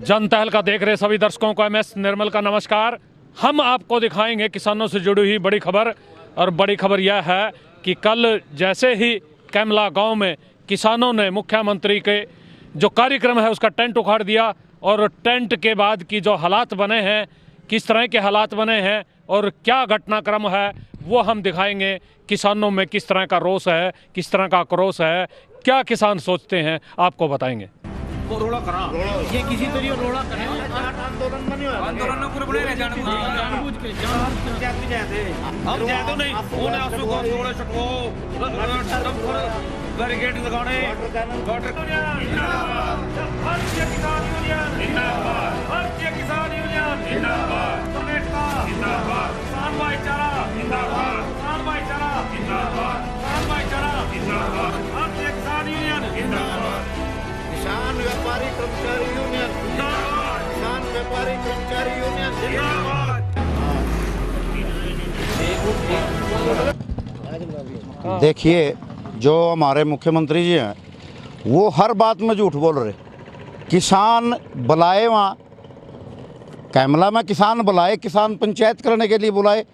जनता का देख रहे सभी दर्शकों को MS निर्मल का नमस्कार। हम आपको दिखाएंगे किसानों से जुड़ी हुई बड़ी खबर। और बड़ी खबर यह है कि कल जैसे ही कैमला गांव में किसानों ने मुख्यमंत्री के जो कार्यक्रम है उसका टेंट उखाड़ दिया और टेंट के बाद की जो हालात बने हैं, किस तरह के हालात बने हैं और क्या घटनाक्रम है वो हम दिखाएंगे। किसानों में किस तरह का रोष है, किस तरह का आक्रोश है, क्या किसान सोचते हैं, आपको बताएंगे। रोड़ा करा ये किसी तरीके रोड़ा करें आंदोलन में नहीं होया आंदोलन ने पूरे बने जानबूझ के पंचायत भी जाते हम जाते नहीं उन्हें आंसू को रोड़े छटको बैरिकेड लगाने वाटर जिंदाबाद भारतीय किसान यूनियन जिंदाबाद भारतीय किसान यूनियन जिंदाबाद कमेटा जिंदाबाद किसान भाईचारा जिंदाबाद किसान भाईचारा जिंदाबाद किसान भाईचारा जिंदाबाद भारतीय किसान यूनियन जिंदाबाद किसान व्यापारी कर्मचारी यूनियन जिंदाबाद किसान व्यापारी कर्मचारी यूनियन जिंदाबाद। देखिए, जो हमारे मुख्यमंत्री जी हैं वो हर बात में झूठ बोल रहे। किसान बुलाए वहाँ कैमला में, किसान बुलाए, किसान पंचायत करने के लिए बुलाए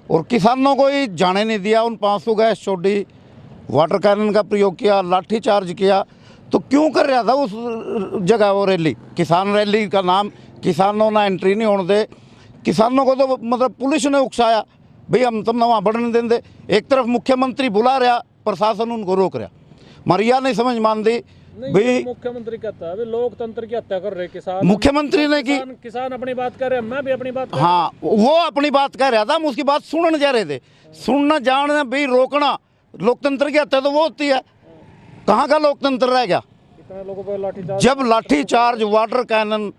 और किसानों को ही जाने नहीं दिया। उन 500 गैस छोड़ी, वाटर कैनन का प्रयोग किया, लाठी चार्ज किया। तो क्यों कर रहा था उस जगह वो रैली? किसान रैली का नाम किसानों ने एंट्री नहीं होने दे। किसानों को तो मतलब पुलिस ने उकसाया, भाई हम तुम वहाँ बढ़ने देंगे। एक तरफ मुख्यमंत्री बुला रहा, प्रशासन उनको रोक रहा। मरिया नहीं समझ मान दी भाई। मुख्यमंत्री कहता है लोकतंत्र की हत्या कर रहे किसान। मुख्यमंत्री ने की किसान अपनी बात कर रहे हैं, मैं भी अपनी बात कर हाँ, वो अपनी बात कह रहा था, हम उसकी बात सुनने जा रहे थे। सुनना जानना भाई, रोकना लोकतंत्र की हत्या तो वो होती है। कहाँ का लोकतंत्र रह गया? लोगों पर लाठीचार्ज, जब लाठीचार्ज, वाटर कैनन,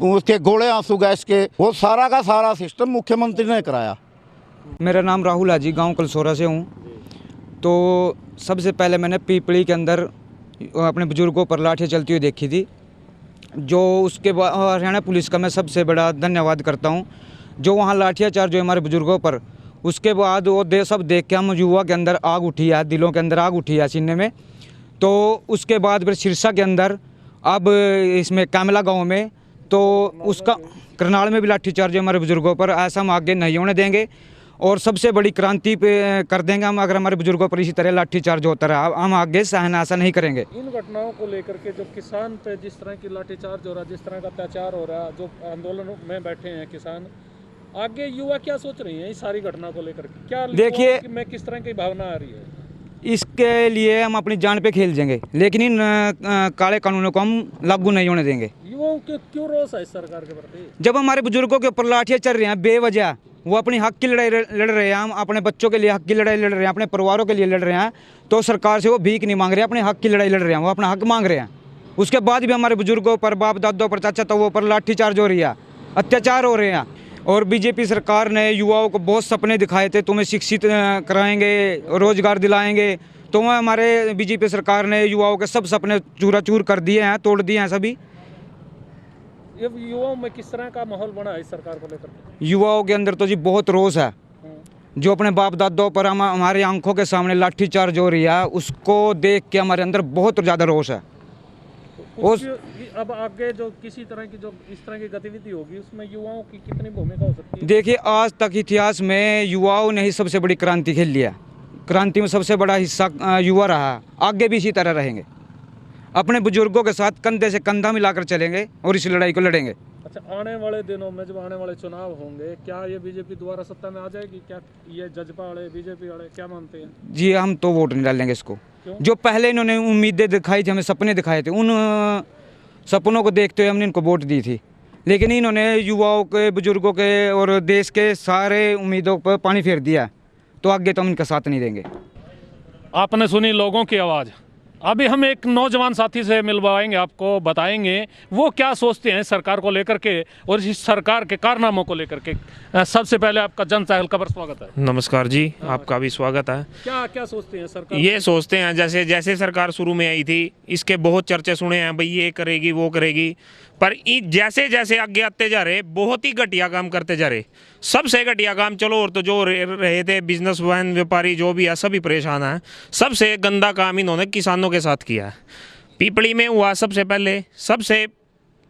उसके गोले आंसू गैस के, वो सारा का सारा सिस्टम मुख्यमंत्री ने कराया। मेरा नाम राहुल हाजी, गांव कलसोरा से हूँ। तो सबसे पहले मैंने पीपली के अंदर अपने बुजुर्गों पर लाठी चलती हुई देखी थी। जो उसके बाद हरियाणा पुलिस का मैं सबसे बड़ा धन्यवाद करता हूँ, जो वहाँ लाठियाँ चार्ज हुए हमारे बुजुर्गों पर। उसके बाद वो सब देख के हम युवा के अंदर आग उठी है, दिलों के अंदर आग उठी है सीने में। तो उसके बाद फिर सिरसा के अंदर, अब इसमें कैमला गांव में, तो उसका करनाल में भी लाठीचार्ज है हमारे बुजुर्गों पर। ऐसा हम आगे नहीं होने देंगे और सबसे बड़ी क्रांति पे कर देंगे हम अगर हमारे बुजुर्गों पर इसी तरह लाठीचार्ज होता रहा। हम आगे सहन ऐसा नहीं करेंगे। इन घटनाओं को लेकर के जो किसान पे जिस तरह की लाठीचार्ज हो रहा है, जिस तरह का अत्याचार हो रहा है, जो आंदोलन में बैठे हैं किसान, आगे युवा क्या सोच रही है इस सारी घटना को लेकर के? क्या देखिए, में किस तरह की भावना आ रही है? इसके लिए हम अपनी जान पे खेल जाएंगे, लेकिन इन काले कानूनों को हम लागू नहीं होने देंगे। युवाओं के क्यों रोष है इस सरकार के प्रति? जब हमारे बुजुर्गों के ऊपर लाठियाँ चल रही हैं बेवजह, वो अपनी हक की लड़ाई लड़ रहे हैं, हम अपने बच्चों के लिए हक की लड़ाई लड़ रहे हैं, अपने परिवारों के लिए लड़ रहे हैं, तो सरकार से वो भीख नहीं मांग रहे, अपने हक की लड़ाई लड़ रहे हैं, वो अपना हक मांग रहे हैं। उसके बाद भी हमारे बुजुर्गों पर, बाप दादों पर, चाचा ताऊओं पर लाठीचार्ज हो रही है, अत्याचार हो रहे हैं। और बीजेपी सरकार ने युवाओं को बहुत सपने दिखाए थे, तुम्हें शिक्षित कराएंगे, रोजगार दिलाएंगे। तो हमारे बीजेपी सरकार ने युवाओं के सब सपने चूराचूर कर दिए हैं, तोड़ दिए हैं सभी। युवाओं में किस तरह का माहौल बना है इस सरकार को लेकर? युवाओं के अंदर तो जी बहुत रोष है। जो अपने बाप दादों पर हमारी आंखों के सामने लाठीचार्ज हो रही है, उसको देख के हमारे अंदर बहुत ज़्यादा रोष है। अब आगे जो किसी तरह की जो इस तरह की गतिविधि होगी उसमें युवाओं की कितनी भूमिका हो सकती है? देखिए, आज तक इतिहास में युवाओं ने ही सबसे बड़ी क्रांति खेल लिया। क्रांति में सबसे बड़ा हिस्सा युवा रहा, आगे भी इसी तरह रहेंगे। अपने बुजुर्गों के साथ कंधे से कंधा मिलाकर चलेंगे और इस लड़ाई को लड़ेंगे। अच्छा, आने वाले दिनों में जब आने वाले चुनाव होंगे, क्या ये बीजेपी दोबारा सत्ता में आ जाएगी? क्या ये जजपा वाले, बीजेपी वाले क्या मानते हैं? जी, हम तो वोट नहीं डालेंगे इसको। जो पहले इन्होंने उम्मीदें दिखाई थी, हमें सपने दिखाए थे, उन सपनों को देखते हुए हमने इनको वोट दी थी। लेकिन इन्होंने युवाओं के, बुजुर्गों के और देश के सारे उम्मीदों पर पानी फेर दिया, तो आगे तो हम इनका साथ नहीं देंगे। आपने सुनी लोगों की आवाज़। अभी हम एक नौजवान साथी से मिलवाएंगे, आपको बताएंगे वो क्या सोचते हैं सरकार को लेकर के और इस सरकार के कारनामों को लेकर के। सबसे पहले आपका जनता खबर स्वागत है। नमस्कार जी, आपका भी स्वागत है। क्या क्या सोचते हैं सरकार? ये सोचते हैं जैसे जैसे सरकार शुरू में आई थी, इसके बहुत चर्चे सुने हैं, भाई ये करेगी वो करेगी, पर जैसे जैसे आगे आते जा रहे बहुत ही घटिया काम करते जा रहे। सबसे घटिया काम, चलो और तो जो रहे थे बिजनेसमैन व्यापारी जो भी है सभी परेशान हैं, सबसे गंदा काम इन्होंने किसानों के साथ किया है। पीपली में हुआ सबसे पहले, सबसे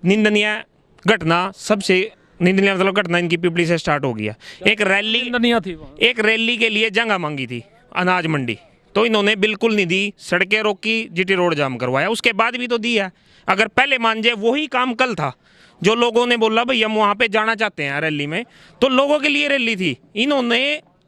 निंदनीय घटना सबसे निंदनीय मतलब घटना इनकी पिपली से स्टार्ट हो गया। एक रैली निंदनीय थी वहाँ। एक रैली के लिए जगह मांगी थी अनाज मंडी, तो इन्होंने बिल्कुल नहीं दी, सड़कें रोकी, जीटी रोड जाम करवाया। उसके बाद भी तो दिया, अगर पहले मान जाए वही काम कल था। जो लोगों ने बोला भाई हम वहाँ पे जाना चाहते हैं रैली में, तो लोगों के लिए रैली थी, इन्होंने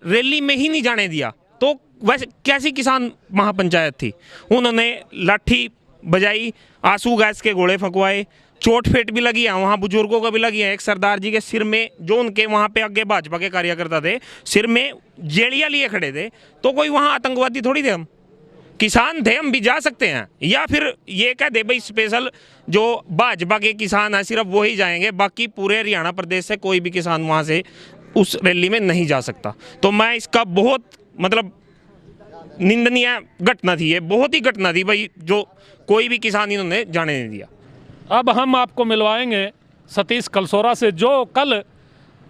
रैली में ही नहीं जाने दिया। तो वैसे कैसी किसान महापंचायत थी? उन्होंने लाठी बजाई, आंसू गैस के गोले फंकवाए, चोट फेट भी लगी है, वहाँ बुजुर्गों को भी लगी है। एक सरदार जी के सिर में, जो उनके वहाँ पे आगे भाजपा के कार्यकर्ता थे, सिर में जेड़ियाँ लिए खड़े थे। तो कोई वहाँ आतंकवादी थोड़ी थे, हम किसान थे, हम भी जा सकते हैं। या फिर ये कह दे भाई स्पेशल जो भाजपा के किसान हैं सिर्फ वो ही जाएंगे, बाकी पूरे हरियाणा प्रदेश से कोई भी किसान वहाँ से उस रैली में नहीं जा सकता। तो मैं इसका बहुत मतलब निंदनीय घटना थी, ये बहुत ही घटना थी भाई, जो कोई भी किसान इन्होंने जाने नहीं दिया। अब हम आपको मिलवाएंगे सतीश कलसोरा से, जो कल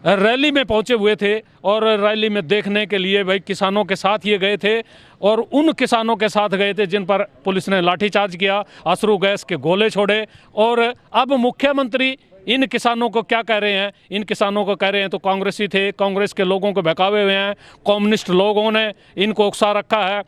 रैली में पहुंचे हुए थे और रैली में देखने के लिए भाई किसानों के साथ ये गए थे, और उन किसानों के साथ गए थे जिन पर पुलिस ने लाठीचार्ज किया, अश्रु गैस के गोले छोड़े। और अब मुख्यमंत्री इन किसानों को क्या कह रहे हैं? इन किसानों को कह रहे हैं तो कांग्रेसी थे, कांग्रेस के लोगों को बहकावे हुए हैं, कम्युनिस्ट लोगों ने इनको उकसा रखा है।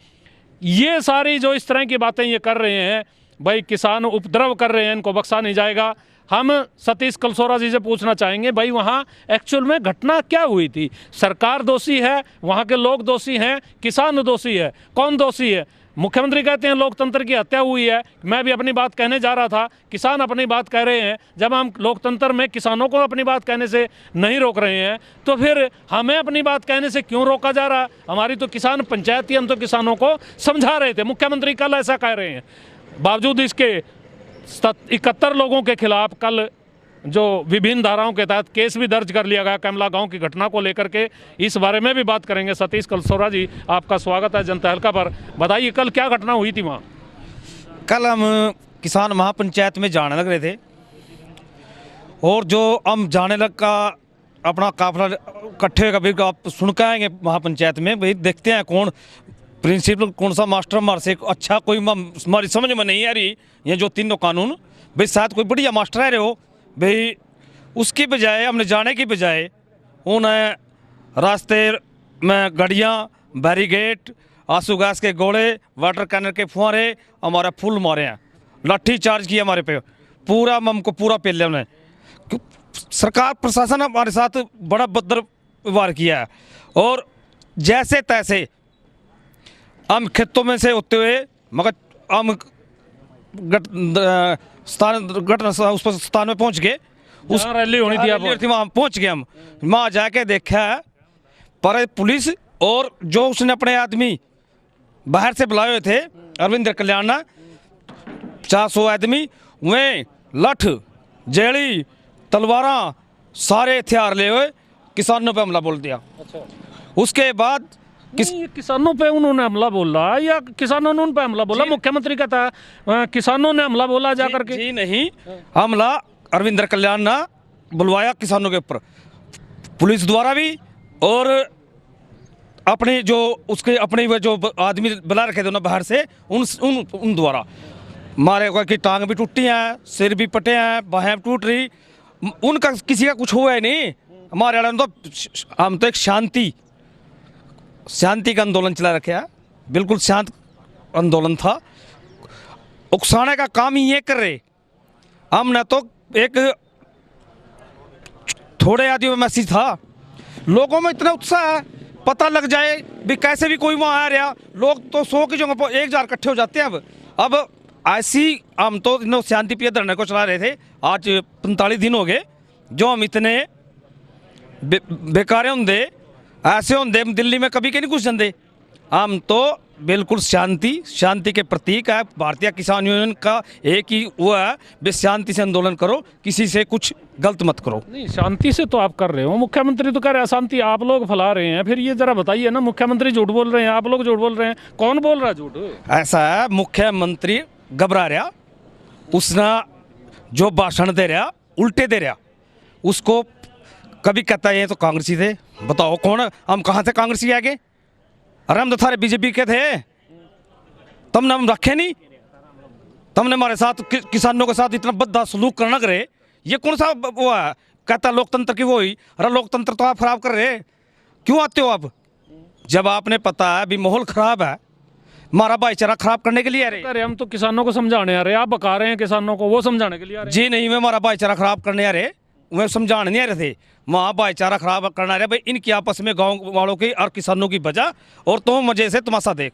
ये सारी जो इस तरह की बातें ये कर रहे हैं भाई, किसान उपद्रव कर रहे हैं, इनको बख्शा नहीं जाएगा। हम सतीश कलसोरा जी से पूछना चाहेंगे भाई वहाँ एक्चुअल में घटना क्या हुई थी? सरकार दोषी है, वहाँ के लोग दोषी हैं, किसान दोषी है, कौन दोषी है? मुख्यमंत्री कहते हैं लोकतंत्र की हत्या हुई है। मैं भी अपनी बात कहने जा रहा था, किसान अपनी बात कह रहे हैं। जब हम लोकतंत्र में किसानों को अपनी बात कहने से नहीं रोक रहे हैं, तो फिर हमें अपनी बात कहने से क्यों रोका जा रहा है? हमारी तो किसान पंचायत थी, हम तो किसानों को समझा रहे थे। मुख्यमंत्री कल ऐसा कह रहे हैं, बावजूद इसके 71 लोगों के खिलाफ कल जो विभिन्न धाराओं के तहत केस भी दर्ज कर लिया गया कैमला गांव की घटना को लेकर के। इस बारे में भी बात करेंगे। सतीश कलसोरा जी, आपका स्वागत है जनता हल्का पर। बताइए कल क्या घटना हुई थी वहाँ? कल हम किसान महापंचायत में जाने लग रहे थे, और जो हम जाने लग का अपना काफिला इकट्ठे का भी आप सुन के आएंगे महापंचायत में, भाई देखते हैं कौन प्रिंसिपल, कौन सा मास्टर हमारे से अच्छा, कोई हमारी समझ में नहीं आ रही ये जो तीनों कानून, भाई शायद कोई बढ़िया मास्टर रह रहे हो भाई। उसकी बजाय हमने जाने की बजाय उन्हें रास्ते में गाड़ियाँ, बैरिगेट, आंसू गैस के गोले, वाटर कैनर के फुहारे, हमारा फुल मारे हैं, लाठी चार्ज किया हमारे पे, पूरा हमको पूरा पेल लिया उन्हें। सरकार प्रशासन हमारे साथ बड़ा बदतर व्यवहार किया है, और जैसे तैसे हम खेतों में से होते हुए मगर हम घटना उस पर स्थान में पहुंच गए। उस रैली होनी थी, वहाँ पहुंच गए हम। वहाँ जाके देखा है पर पुलिस और जो उसने अपने आदमी बाहर से बुलाए हुए थे अरविंद कल्याण, 400 आदमी, वे लठ, जेड़ी, तलवारा, सारे हथियार ले हुए किसानों पे हमला बोल दिया। अच्छा। उसके बाद किसानों पे उन्होंने हमला बोला या किसानों ने उन पे हमला बोला? मुख्यमंत्री कहता है किसानों ने हमला बोला जाकर के। जी नहीं, हमला अरविंद कल्याण ने बुलवाया किसानों के ऊपर, पुलिस द्वारा भी, और अपने जो उसके अपने जो आदमी बुला रखे थे ना बाहर से, उन द्वारा मारे हुआ की टांग भी टूटी हैं, सिर भी पटे हैं, बाहें टूट रही। उनका किसी का कुछ हुआ है नहीं। हमारे वाले तो हम तो एक शांति का आंदोलन चला रखे है, बिल्कुल शांत आंदोलन था। उकसाने का काम ही ये कर रहे। हमने तो एक थोड़े आदमी में मैसेज था, लोगों में इतना उत्साह है, पता लग जाए भी कैसे भी कोई वहाँ आ रहा, लोग तो 100 की जगह 1000 इकट्ठे हो जाते हैं। अब ऐसी हम तो शांति प्रिय धरने को चला रहे थे, आज 45 दिन हो गए जो हम इतने बेकार होंगे, ऐसे होंगे दिल्ली में कभी के नहीं घुस जाते। हम तो बिल्कुल शांति के प्रतीक है। भारतीय किसान यूनियन का एक ही वो है, बे शांति से आंदोलन करो, किसी से कुछ गलत मत करो। नहीं, शांति से तो आप कर रहे हो, मुख्यमंत्री तो कह रहे हैं शांति आप लोग फैला रहे हैं। फिर ये जरा बताइए ना, मुख्यमंत्री झूठ बोल रहे हैं, आप लोग झूठ बोल रहे हैं, कौन बोल रहा है झूठ? ऐसा है, मुख्यमंत्री घबरा रहा, उसने जो भाषण दे रहा उल्टे दे रहा। उसको कभी कहता है ये तो कांग्रेसी थे, बताओ कौन, हम कहाँ से कांग्रेसी आ गए? अरे हम तो थारे बीजेपी के थे, तुमने हम रखे नहीं, तुमने हमारे साथ किसानों के साथ इतना बद्दा सलूक करना करे, ये कौन सा वो है कहता लोकतंत्र की वो ही? अरे लोकतंत्र तो आप खराब कर रहे, क्यों आते हो आप? जब आपने पता है अभी माहौल खराब है, हमारा भाईचारा खराब करने के लिए आ रहे। अरे हम तो किसानों को समझाने आ रहे हैं, आप बका रहे हैं किसानों को, वो समझाने के लिए आ रहे हैं। जी नहीं, मैं हमारा भाईचारा खराब करने आ रहे, मैं समझाने नहीं आ रहे थे। वहाँ भाईचारा खराब करना रहे भाई, इनकी आपस में गांव वालों की और किसानों की वजह, और तुम मजे से तमाशा देख।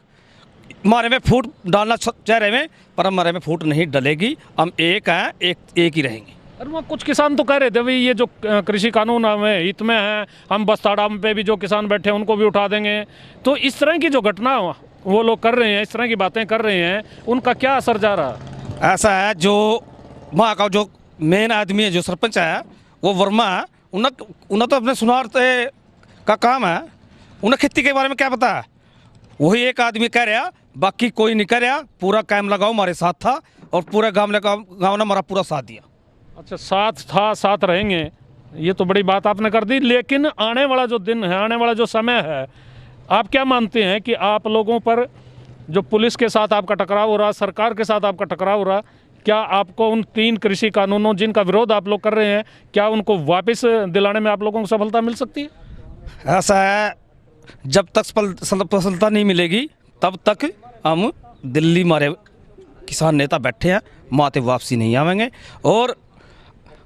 हमारे में फूट डालना चेहरे में, पर हमारे में फूट नहीं डलेगी। हम एक हैं, एक ही रहेंगे। अरे वहाँ कुछ किसान तो कह रहे थे भाई ये जो कृषि कानून हमें हित में है, हम बस्ताड़ा पे भी जो किसान बैठे हैं उनको भी उठा देंगे। तो इस तरह की जो घटना वो लोग कर रहे हैं, इस तरह की बातें कर रहे हैं, उनका क्या असर जा रहा है? ऐसा है, जो वहाँ का जो मेन आदमी है, जो सरपंच है, वो वर्मा है, उन्हें तो अपने सुनार का काम है, उन्हें खेती के बारे में क्या पता है? वही एक आदमी कह रहा, बाकी कोई नहीं कह रहा। पूरा कैम लगाओ हमारे साथ था, और पूरे गाँव ने हमारा पूरा साथ दिया। अच्छा, साथ था, साथ रहेंगे, ये तो बड़ी बात आपने कर दी। लेकिन आने वाला जो दिन है, आने वाला जो समय है, आप क्या मानते हैं कि आप लोगों पर जो पुलिस के साथ आपका टकराव हो रहा, सरकार के साथ आपका टकराव हो रहा, क्या आपको उन 3 कृषि कानूनों जिनका विरोध आप लोग कर रहे हैं, क्या उनको वापस दिलाने में आप लोगों को सफलता मिल सकती है? ऐसा है, जब तक सफलता नहीं मिलेगी तब तक हम दिल्ली मारे किसान नेता बैठे हैं, माते वापसी नहीं आवेंगे। और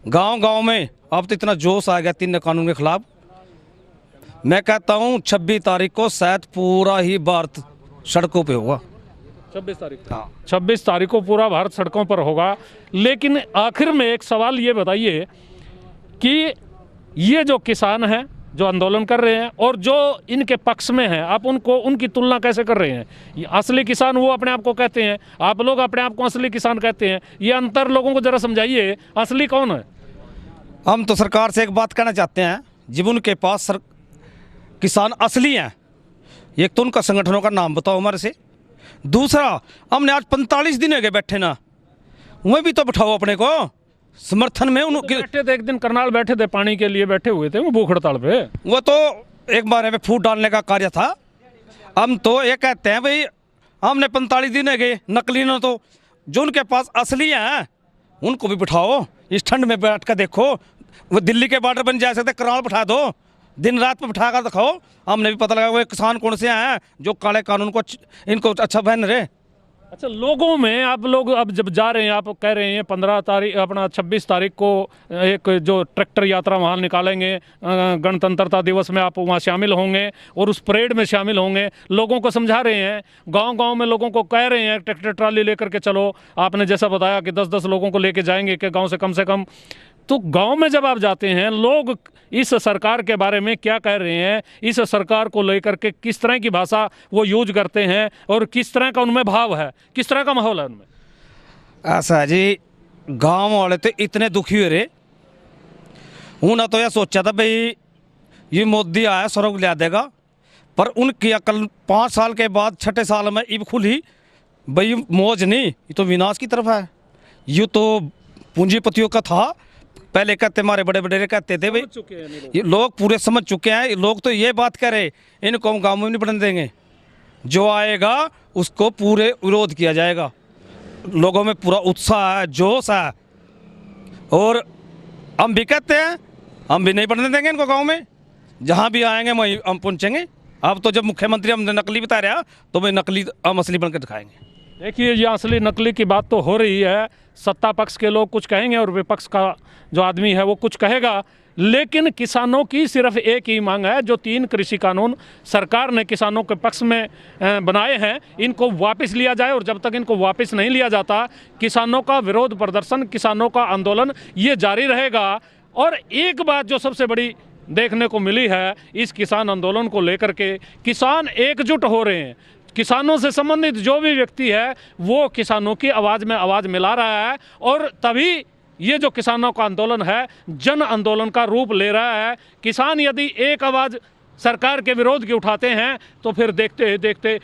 गांव-गांव में अब तो इतना जोश आ गया 3 कानून के खिलाफ। मैं कहता हूं 26 तारीख को शायद पूरा ही भारत सड़कों पे होगा। 26 तारीख, हाँ, 26 तारीख को पूरा भारत सड़कों पर होगा। लेकिन आखिर में एक सवाल ये बताइए कि ये जो किसान हैं, जो आंदोलन कर रहे हैं, और जो इनके पक्ष में हैं, आप उनकी तुलना कैसे कर रहे हैं? ये असली किसान वो अपने आप को कहते हैं, आप लोग अपने आप को असली किसान कहते हैं, ये अंतर लोगों को जरा समझाइए, असली कौन है? हम तो सरकार से एक बात कहना चाहते हैं, जब उनके पास किसान असली हैं, एक तो उनका संगठनों का नाम बताओ हमारे से। दूसरा, हमने आज 45 दिन हो गए बैठे ना, वह भी तो बिठाओ अपने को समर्थन में। उनके बैठे थे, एक दिन करनाल बैठे थे, पानी के लिए बैठे हुए थे वो भूख हड़ताल पे। वो तो एक बारे में फूट डालने का कार्य था। हम तो ये कहते हैं भाई, हमने 45 दिन हो गए, नकली ना तो जो उनके पास असली हैं उनको भी बिठाओ। इस ठंड में बैठ कर देखो, वो दिल्ली के बॉर्डर बन जा सकते, करनाल बिठा दो, दिन रात पे बिठा कर दिखाओ, हमने भी पता लगा वो किसान कौन से हैं जो काले कानून को इनको अच्छा पहन रहे। अच्छा, लोगों में आप लोग अब जब जा रहे हैं, आप कह रहे हैं 15 तारीख, अपना 26 तारीख को एक जो ट्रैक्टर यात्रा वहाँ निकालेंगे, गणतंत्रता दिवस में आप वहाँ शामिल होंगे और उस परेड में शामिल होंगे, लोगों को समझा रहे हैं, गांव-गांव में लोगों को कह रहे हैं ट्रैक्टर ट्राली लेकर के चलो। आपने जैसा बताया कि 10-10 लोगों को लेके जाएंगे कि गाँव से कम। तो गांव में जब आप जाते हैं, लोग इस सरकार के बारे में क्या कह रहे हैं, इस सरकार को लेकर के किस तरह की भाषा वो यूज करते हैं, और किस तरह का उनमें भाव है, किस तरह का माहौल है उनमें? ऐसा है जी, गांव वाले तो इतने दुखी हो रहे, उन्होंने तो यह सोचा था भाई ये मोदी आया स्वर्ग ला देगा, पर उनकी अकल 5 साल के बाद 6ठे साल में इब खुली भाई मौज नहीं, ये तो विनाश की तरफ है। ये तो पूंजीपतियों का था, पहले कहते हमारे बड़े बड़े कहते थे भाई, ये लोग पूरे समझ चुके हैं। लोग तो ये बात कह रहे, इनको हम गाँव में नहीं बढ़ने देंगे, जो आएगा उसको पूरे विरोध किया जाएगा। लोगों में पूरा उत्साह है, जोश है, और हम भी कहते हैं हम भी नहीं बढ़ने देंगे इनको गाँव में, जहाँ भी आएंगे वहीं हम पहुँचेंगे। अब तो जब मुख्यमंत्री हमने नकली बता रहा, तो भाई नकली हम असली बनकर दिखाएंगे। देखिए, ये असली नकली की बात तो हो रही है, सत्ता पक्ष के लोग कुछ कहेंगे और विपक्ष का जो आदमी है वो कुछ कहेगा, लेकिन किसानों की सिर्फ एक ही मांग है, जो 3 कृषि कानून सरकार ने किसानों के पक्ष में बनाए हैं, इनको वापस लिया जाए। और जब तक इनको वापस नहीं लिया जाता, किसानों का विरोध प्रदर्शन, किसानों का आंदोलन ये जारी रहेगा। और एक बात जो सबसे बड़ी देखने को मिली है, इस किसान आंदोलन को लेकर के किसान एकजुट हो रहे हैं। किसानों से संबंधित जो भी व्यक्ति है वो किसानों की आवाज़ में आवाज़ मिला रहा है, और तभी ये जो किसानों का आंदोलन है जन आंदोलन का रूप ले रहा है। किसान यदि एक आवाज़ सरकार के विरोध की उठाते हैं तो फिर देखते देखते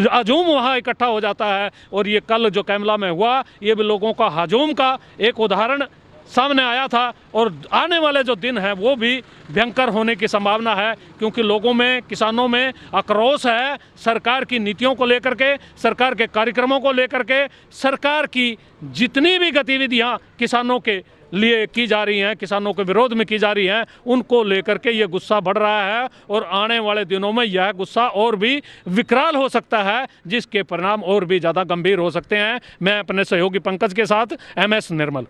हजूम वहाँ इकट्ठा हो जाता है। और ये कल जो कैमला में हुआ, ये भी लोगों का हजूम का एक उदाहरण सामने आया था। और आने वाले जो दिन हैं वो भी भयंकर होने की संभावना है, क्योंकि लोगों में, किसानों में आक्रोश है सरकार की नीतियों को लेकर के, सरकार के कार्यक्रमों को लेकर के, सरकार की जितनी भी गतिविधियां किसानों के लिए की जा रही हैं, किसानों के विरोध में की जा रही हैं, उनको लेकर के ये गुस्सा बढ़ रहा है और आने वाले दिनों में यह गुस्सा और भी विकराल हो सकता है, जिसके परिणाम और भी ज़्यादा गंभीर हो सकते हैं। मैं अपने सहयोगी पंकज के साथ MS निर्मल।